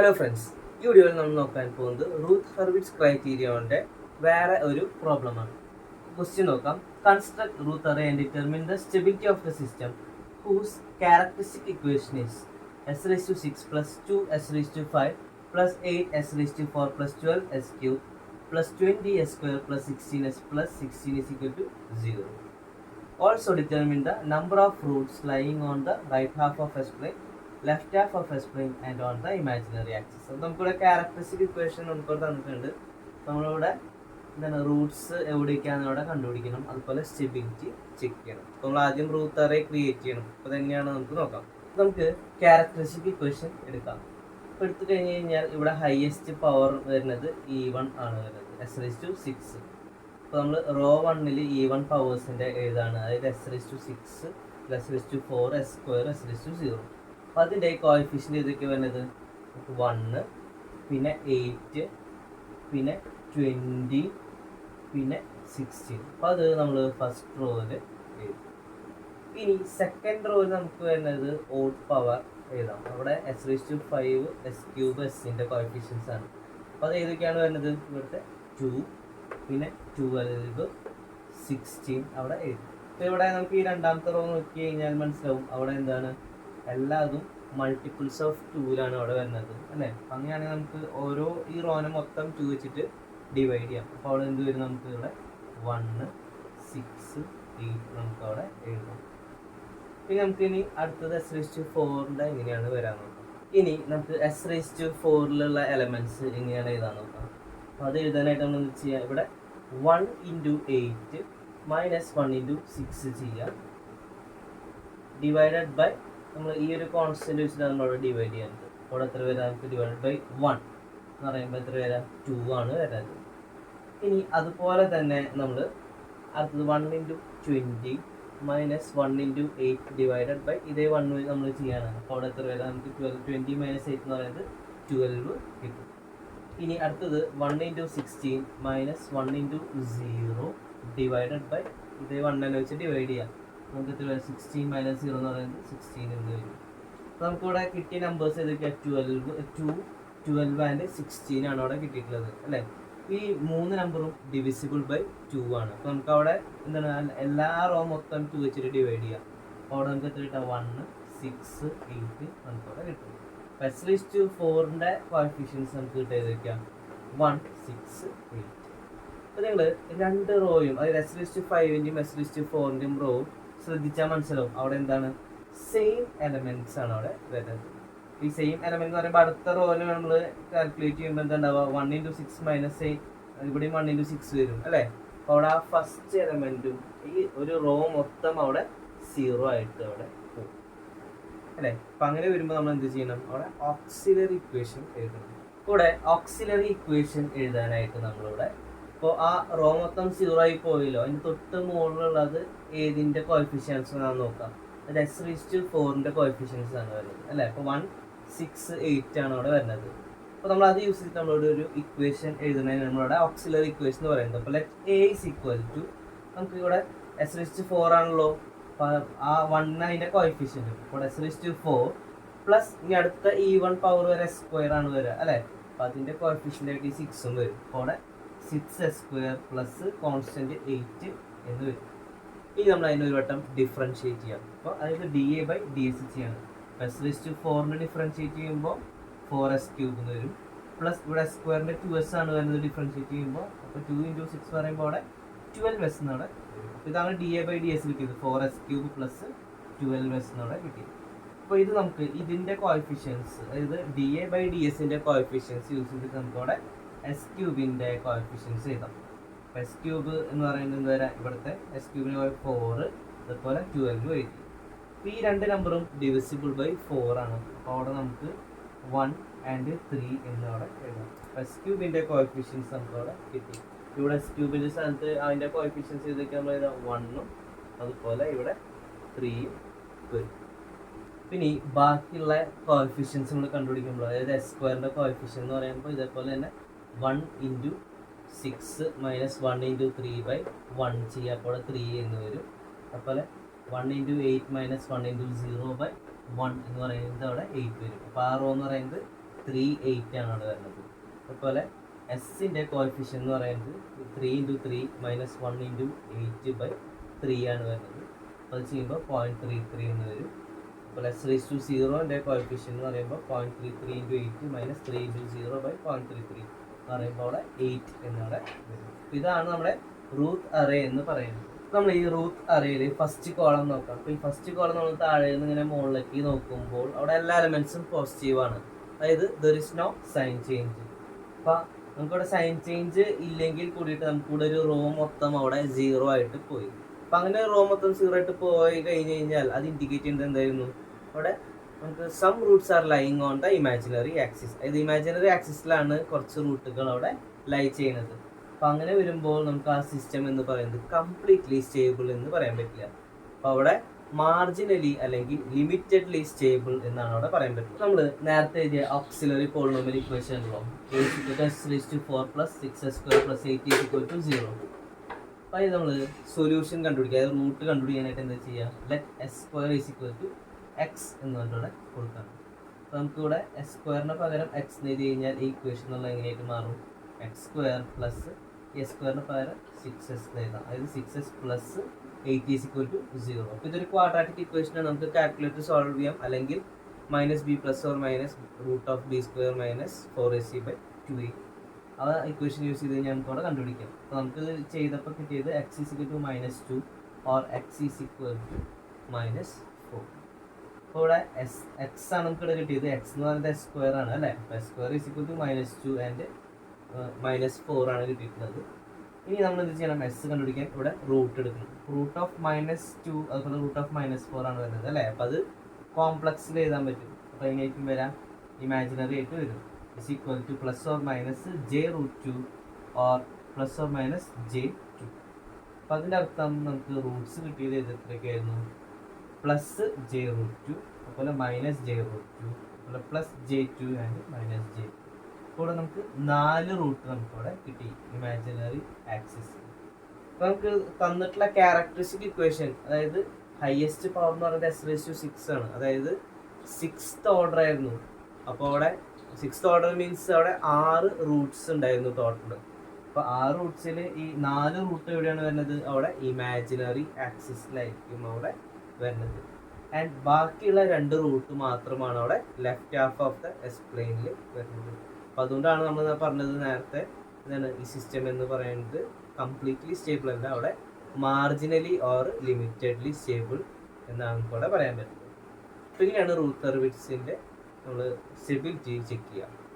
Hello friends, ഈ വീഡിയോയിൽ നമ്മൾ നോക്കാൻ പോകുന്നത് റൂത്ത് ഹർവിറ്റ്സ് ക്രൈറ്റീരിയയുടെ വേറെ ഒരു പ്രോബ്ലമാണ്. ക്വസ്റ്റ്യൻ നോക്കാം. Construct Routh array and determine the stability of the system whose characteristic equation is s6 plus 2s5 plus 8s4 plus 12s3 plus 20s2 plus 16s plus 16 is equal to 0. Also determine the number of roots lying on the right half of S plane, left half of S plane and on the imaginary axis. അപ്പോൾ നമുക്കിവിടെ characteristic equation നമുക്കിവിടെ തന്നിട്ടുണ്ട്. നമ്മളിവിടെ എന്താണ് Roots എവിടേക്കാണെന്ന് ഇവിടെ കണ്ടുപിടിക്കണം. അതുപോലെ stability check ചെയ്യണം. അപ്പോൾ നമ്മൾ ആദ്യം റൂത്ത് അറേ ക്രിയേറ്റ് ചെയ്യണം. അപ്പോൾ അതെങ്ങനെയാണ് നമുക്ക് നോക്കാം. നമുക്ക് ക്യാരക്ടറിസ്റ്റിക് ഇക്വേഷൻ എടുക്കാം. അപ്പോൾ എടുത്തു കഴിഞ്ഞ് കഴിഞ്ഞാൽ ഇവിടെ ഹയസ്റ്റ് പവർ വരുന്നത് E1 ആണ് വരുന്നത്, s6. അപ്പോൾ നമ്മൾ റോ 1-ൽ E1 പവേഴ്സിൻ്റെ എഴുതാണ്, അതായത് s6 s4 s2 s0. അപ്പോൾ അതിൻ്റെ കോഎഫിഷ്യൻ്റ് ഏതൊക്കെ വരുന്നത് 1, പിന്നെ 8, പിന്നെ 20, പിന്നെ 16. അപ്പോൾ അത് നമ്മൾ ഫസ്റ്റ് റോയിൽ എഴുതും. ഇനി സെക്കൻഡ് റോയിൽ നമുക്ക് വരുന്നത് ഓഡ് പവർ എഴുതാം. അവിടെ s5 s3 s-ൻ്റെ കോഎഫിഷ്യൻസ് ആണ്. അപ്പോൾ അത് ഏതൊക്കെയാണ് വരുന്നത്? ഇവിടുത്തെ 2, പിന്നെ 12, 16 അവിടെ എഴുതും. അപ്പോൾ ഇവിടെ നമുക്ക് ഈ രണ്ടാമത്തെ റോ നോക്കി കഴിഞ്ഞാൽ മനസ്സിലാവും അവിടെ എന്താണ് എല്ലാതും മൾട്ടിപ്പിൾസ് ഓഫ് 2-ലാണ് അവിടെ വരുന്നത്, അല്ലേ? അങ്ങനെയാണെങ്കിൽ നമുക്ക് ഓരോ ഈ റോനെ മൊത്തം 2 വെച്ചിട്ട് ഡിവൈഡ് ചെയ്യാം. അപ്പോൾ അവിടെ എന്ത് വരും? നമുക്ക് ഇവിടെ 1, 6, 8 നമുക്ക് അവിടെ എഴുതാം. പിന്നെ നമുക്ക് ഇനി അടുത്തത് s4-ൻ്റെ എങ്ങനെയാണ് വരാൻ നോക്കാം. ഇനി നമുക്ക് s4-ലുള്ള എലമെൻറ്റ്സ് എങ്ങനെയാണ് എഴുതാൻ നോക്കാം. അപ്പോൾ അത് എഴുതാനായിട്ട് നമ്മൾ എന്ത് ചെയ്യുക? ഇവിടെ 1 × 8 - 1 × 6 ചെയ്യുക. ഡിവൈഡഡ് ബൈ നമ്മൾ ഈ ഒരു കോൺസ്റ്റന്റ് വെച്ചിട്ട് നമ്മളവിടെ ഡിവൈഡ് ചെയ്യുന്നത്. അവിടെ എത്ര വരാം? നമുക്ക് ഡിവൈഡഡ് ബൈ 1 എന്ന് പറയുമ്പോൾ എത്ര വരാം? 2 ആണ് വരുന്നത്. ഇനി അതുപോലെ തന്നെ നമ്മൾ അടുത്തത് 1 × 20 - 1 × 8 ഡിവൈഡഡ് ബൈ ഇതേ 1 നമ്മൾ ചെയ്യാണ്. അപ്പോൾ അവിടെ എത്ര വരാം? നമുക്ക് 20 - 8 എന്ന് പറയുന്നത് 12 കിട്ടും. ഇനി അടുത്തത് 1 × 16 - 1 × 0 ഡിവൈഡഡ് ബൈ ഇതേ 1 തന്നെ വെച്ച് ഡിവൈഡ് ചെയ്യാം. നമുക്ക് എത്ര വരും? 16 - 0 എന്ന് പറയുന്നത് 16 എന്ന് വരും. അപ്പോൾ നമുക്കിവിടെ കിട്ടിയ നമ്പേഴ്സ് ഏതൊക്കെയാണ്? 12 ആൻഡ് 16 ആണ് അവിടെ കിട്ടിയിട്ടുള്ളത്, അല്ലേ? ഈ 3 നമ്പറും ഡിവിസിബിൾ ബൈ 2 ആണ്. അപ്പോൾ നമുക്ക് അവിടെ എന്താണ് എല്ലാ റോ മൊത്തം 2 വെച്ചിട്ട് ഡിവൈഡ് ചെയ്യാം. അപ്പോൾ അവിടെ നമുക്ക് എത്ര കിട്ടാം? 1, 6, 8 നമുക്കവിടെ കിട്ടും. s4-ൻ്റെ കോഎഫിഷ്യൻസ് നമുക്ക് കിട്ടിയത് ഏതൊക്കെയാണ്? 1, 6, 8. അപ്പോൾ നിങ്ങൾ രണ്ട് റോയും, അതായത് s5-ൻ്റെയും s4-ൻ്റെയും റോ ശ്രദ്ധിച്ചാൽ മനസ്സിലാവും അവിടെ എന്താണ് സെയിം എലമെൻറ്റ്സ് ആണ് അവിടെ വരുന്നത്. ഈ സെയിം എലമെന്റ് എന്ന് പറയുമ്പോൾ അടുത്ത റോയിൽ നമ്മൾ കാൽക്കുലേറ്റ് ചെയ്യുമ്പോൾ എന്താ ഉണ്ടാവുക? 1 × 6 - 8, ഇവിടെയും 1 × 6 വരും, അല്ലേ? അപ്പോൾ അവിടെ ആ ഫസ്റ്റ് എലമെൻറ്റും ഈ ഒരു റോ മൊത്തം അവിടെ 0 ആയിട്ട് അവിടെ പോകും, അല്ലേ? അപ്പം അങ്ങനെ വരുമ്പോൾ നമ്മൾ എന്ത് ചെയ്യണം? അവിടെ ഓക്സിലറി ഇക്വേഷൻ എഴുതണം. ഇവിടെ ഓക്സിലറി ഇക്വേഷൻ എഴുതാനായിട്ട് നമ്മളിവിടെ ഇപ്പോൾ ആ റോ മൊത്തം 0 ആയി പോയല്ലോ, അതിൻ്റെ തൊട്ട് മുകളിലുള്ളത് ഏതിൻ്റെ കോഎഫിഷ്യൻസ് ആണെന്ന് നോക്കാം. അത് s4-ൻ്റെ കോഎഫിഷ്യൻസ് ആണ് വരുന്നത്, അല്ലേ? അപ്പോൾ 1, 6, 8 ആണ് അവിടെ വരുന്നത്. അപ്പോൾ നമ്മൾ അത് യൂസ് ചെയ്തിട്ട് നമ്മളോട് ഒരു ഇക്വേഷൻ എഴുതുന്നതിന് നമ്മളുടെ ഓക്സിലറി ഇക്വേഷൻ എന്ന് പറയുന്നത്. അപ്പോൾ ലെറ്റ് A = നമുക്ക് ഇവിടെ s4 ആണല്ലോ, അപ്പോൾ ആ 1 അതിൻ്റെ കോഎഫിഷ്യൻറ്റ്. അപ്പോൾ s4 പ്ലസ് ഇനി അടുത്ത E1 പവർ വരെ s² ആണ് വരിക, അല്ലേ? അപ്പോൾ അതിൻ്റെ കോഎഫിഷ്യൻ്റ് ആയിട്ട് 6 വരും. അപ്പോൾ അവിടെ 6s² പ്ലസ് കോൺസ്റ്റൻറ്റ് 8 എന്ന് വരും. ഇനി നമ്മൾ അതിനൊരു വട്ടം ഡിഫറൻഷിയേറ്റ് ചെയ്യാം. അപ്പോൾ അതായത് dA/dS ചെയ്യണം. s4-നെ ഡിഫറൻഷിയേറ്റ് ചെയ്യുമ്പോൾ 4s³ എന്ന് വരും. പ്ലസ് ഇവിടെ s²-ൻ്റെ 2s ആണ് വരുന്നത് ഡിഫറൻഷിയേറ്റ് ചെയ്യുമ്പോൾ. അപ്പോൾ 2 × 6 പറയുമ്പോൾ അവിടെ 12s എന്നവിടെ വരും. അപ്പോൾ ഇതാണ് dA/dS കിട്ടിയത്, 4s³ പ്ലസ് 12s എന്നവിടെ കിട്ടിയത്. അപ്പോൾ ഇത് നമുക്ക് ഇതിൻ്റെ കോഎഫിഷ്യൻസ്, അതായത് dA/dSൻ്റെ കോഎഫിഷ്യൻസ് യൂസ് ചെയ്തിട്ട് നമുക്ക് അവിടെ s³ കോഎഫിഷ്യൻസ് എഴുതാം. അപ്പോൾ s³ എന്ന് പറയുന്നത് എന്താ പറയുക? ഇവിടുത്തെ s³ 4, അതുപോലെ 12 എഴുതി. അപ്പോൾ ഈ രണ്ട് നമ്പറും ഡിവിസിബിൾ ബൈ 4 ആണ്. അപ്പോൾ അവിടെ നമുക്ക് 1 and 3 എന്നവിടെ എഴുതാം. അപ്പോൾ s³ കോഎഫിഷ്യൻസ് നമുക്ക് അവിടെ കിട്ടി. ഇവിടെ s³ സ്ഥാനത്ത് അതിൻ്റെ കോഎഫിഷ്യൻസ് ചെയ്തൊക്കെ നമ്മൾ എഴുതാം 1-ഉം അതുപോലെ ഇവിടെ 3-യും വരും. പിന്നെ ബാക്കിയുള്ള കോഎഫിഷ്യൻസ് നമ്മൾ കണ്ടുപിടിക്കുമ്പോൾ, അതായത് s²-ൻ്റെ കോഎഫിഷ്യൻ എന്ന് പറയുമ്പോൾ ഇതേപോലെ തന്നെ 1 × 6 - 1 × 3/1 ചെയ്യുക. അപ്പോൾ 3 എന്ന് വരും. അതുപോലെ 1 × 8 - 1 × 0/1 എന്ന് പറയുന്നത് അവിടെ 8 വരും. അപ്പോൾ ആ റോ എന്ന് പറയുന്നത് 3.8 ആണ് അവിടെ വരുന്നത്. അതുപോലെ എസിൻ്റെ കോഎഫിഷ്യൻ എന്ന് പറയുന്നത് 3 × 3 - 1 × 8/3 ആണ് വരുന്നത്. അത് ചെയ്യുമ്പോൾ 0.33 എന്ന് വരും. അപ്പോൾ S⁻0ൻ്റെ കോഎഫിഷ്യൻ എന്ന് പറയുമ്പോൾ 0.33 × 8 - 3 × 0/0.33 എന്ന് പറയുമ്പോൾ അവിടെ 8 എന്നവിടെ വരും. ഇതാണ് നമ്മുടെ റൂട്ട് അറേ എന്ന് പറയുന്നത്. നമ്മൾ ഈ റൂട്ട് അറേയിൽ ഫസ്റ്റ് കോളം നോക്കാം. അപ്പോൾ ഈ ഫസ്റ്റ് കോളം നമ്മൾ താഴെ നിന്ന് ഇങ്ങനെ മുകളിലേക്ക് നോക്കുമ്പോൾ അവിടെ എല്ലാ എലമെൻസും പോസിറ്റീവാണ്. അതായത് there is no sign change. അപ്പോൾ നമുക്കിവിടെ സൈൻ ചേഞ്ച് ഇല്ലെങ്കിൽ കൂടിയിട്ട് നമുക്കിവിടെ ഒരു റോ മൊത്തം അവിടെ 0 ആയിട്ട് പോയി. അപ്പം അങ്ങനെ റോ മൊത്തം 0 ആയിട്ട് പോയി കഴിഞ്ഞ് കഴിഞ്ഞാൽ അത് ഇൻഡിക്കേറ്റ് ചെയ്യുന്നത് എന്തായിരുന്നു? അവിടെ നമുക്ക് some roots are lying on the imaginary axis. അതായത് ഇമാജിനറി ആക്സിസിലാണ് കുറച്ച് റൂട്ടുകൾ അവിടെ ലൈ ചെയ്യുന്നത്. അപ്പോൾ അങ്ങനെ വരുമ്പോൾ നമുക്ക് ആ സിസ്റ്റം എന്ന് പറയുന്നത് കംപ്ലീറ്റ്ലി സ്റ്റേബിൾ എന്ന് പറയാൻ പറ്റില്ല. അപ്പോൾ അവിടെ മാർജിനലി അല്ലെങ്കിൽ ലിമിറ്റഡ്ലി സ്റ്റേബിൾ എന്നാണ് അവിടെ പറയാൻ പറ്റുന്നത്. നമ്മൾ നേരത്തെ എഴുതിയ ഓക്സിലറി പോളിനോമിയൽ ഇക്വേഷൻ ഉണ്ടല്ലോ, S⁴ + 6s² + 8 = 0. അപ്പോൾ ഇത് നമ്മൾ സൊല്യൂഷൻ കണ്ടുപിടിക്കുക, അതായത് റൂട്ട് കണ്ടുപിടിക്കാനായിട്ട് എന്താ ചെയ്യുക? ലെറ്റ് S² = x എന്ന് പറഞ്ഞിവിടെ കൊടുക്കാം. അപ്പോൾ നമുക്കിവിടെ S² പകരം x എന്ന് എഴുതി കഴിഞ്ഞാൽ ഈ ഇക്വേഷൻ എന്നുള്ള എങ്ങനെയായിട്ട് മാറും? x² + s² പകരം 6s എഴുതാം. അതായത് 6s + 8 = 0. അപ്പോൾ ഇതൊരു ക്വാഡ്രാറ്റിക് ഇക്വേഷനാണ്. നമുക്ക് കാൽക്കുലേറ്റർ സോൾവ് ചെയ്യാം, അല്ലെങ്കിൽ -b ± √(b²-) 4ac/2a ആ ഇക്വേഷൻ യൂസ് ചെയ്ത് കഴിഞ്ഞാൽ നമുക്ക് അവിടെ കണ്ടുപിടിക്കാം. അപ്പോൾ നമുക്ക് ചെയ്തപ്പോൾ കിട്ടിയത് x = -2 or x = -4. അപ്പോൾ ഇവിടെ x ആണ് നമുക്ക് ഇവിടെ കിട്ടിയത്. x എന്ന് പറയുന്നത് s² ആണ് അല്ലേ? അപ്പോൾ s² = -2 and -4 ആണ് കിട്ടിയിട്ടുള്ളത്. ഇനി നമ്മൾ എന്ത് ചെയ്യണം? s കണ്ടുപിടിക്കാൻ ഇവിടെ റൂട്ട് എടുക്കണം. √(-2) അതുപോലെ √(-4) ആണ് വരുന്നത് അല്ലേ? അപ്പോൾ അത് കോംപ്ലക്സിൽ എഴുതാൻ പറ്റും. അപ്പോൾ അതിനായിട്ടും വരാം, ഇമാജിനറി ആയിട്ട് വരും. is equal to ± j√2 or ± j2. അപ്പം അതിൻ്റെ അർത്ഥം നമുക്ക് റൂട്ട്സ് കിട്ടിയത് എത്രയൊക്കെയായിരുന്നു? +j√2, അതുപോലെ -j√2, അതുപോലെ +j2 and -j2. അപ്പോൾ നമുക്ക് 4 റൂട്ട് നമുക്കിവിടെ കിട്ടി ഇമാജിനറി ആക്സിസ്. അപ്പോൾ നമുക്ക് തന്നിട്ടുള്ള ക്യാരക്ടറിസ്റ്റിക് ഇക്വേഷൻ, അതായത് ഹയസ്റ്റ് പവർ എന്ന് പറയുന്നത് S⁻6 ആണ്. അതായത് 6th ഓർഡർ ആയിരുന്നു. അപ്പോൾ അവിടെ 6th ഓർഡർ മീൻസ് അവിടെ 6 റൂട്ട്സ് ഉണ്ടായിരുന്നു ടോട്ടൽ. അപ്പോൾ 6 റൂട്ട്സിൽ ഈ 4 റൂട്ട് എവിടെയാണ് വരുന്നത്? അവിടെ ഇമാജിനറി ആക്സിസിലായിരിക്കും അവിടെ വരുന്നത്. ആൻഡ് ബാക്കിയുള്ള 2 റൂട്ട് മാത്രമാണ് അവിടെ left half of the S പ്ലെയിനിൽ വരുന്നത്. അപ്പോൾ അതുകൊണ്ടാണ് നമ്മൾ പറഞ്ഞത് നേരത്തെ, എന്താണ് ഈ സിസ്റ്റം എന്ന് പറയുന്നത് കംപ്ലീറ്റ്ലി സ്റ്റേബിൾ അല്ല, അവിടെ മാർജിനലി ഓർ ലിമിറ്റഡ്ലി സ്റ്റേബിൾ എന്നാണ് നമുക്ക് അവിടെ പറയാൻ പറ്റുന്നത്. അപ്പോൾ ഇങ്ങനെയാണ് റൂട്ട് ഹർവിറ്റ്സിൻ്റെ നമ്മൾ സ്റ്റെബിലിറ്റി ചെക്ക് ചെയ്യുക.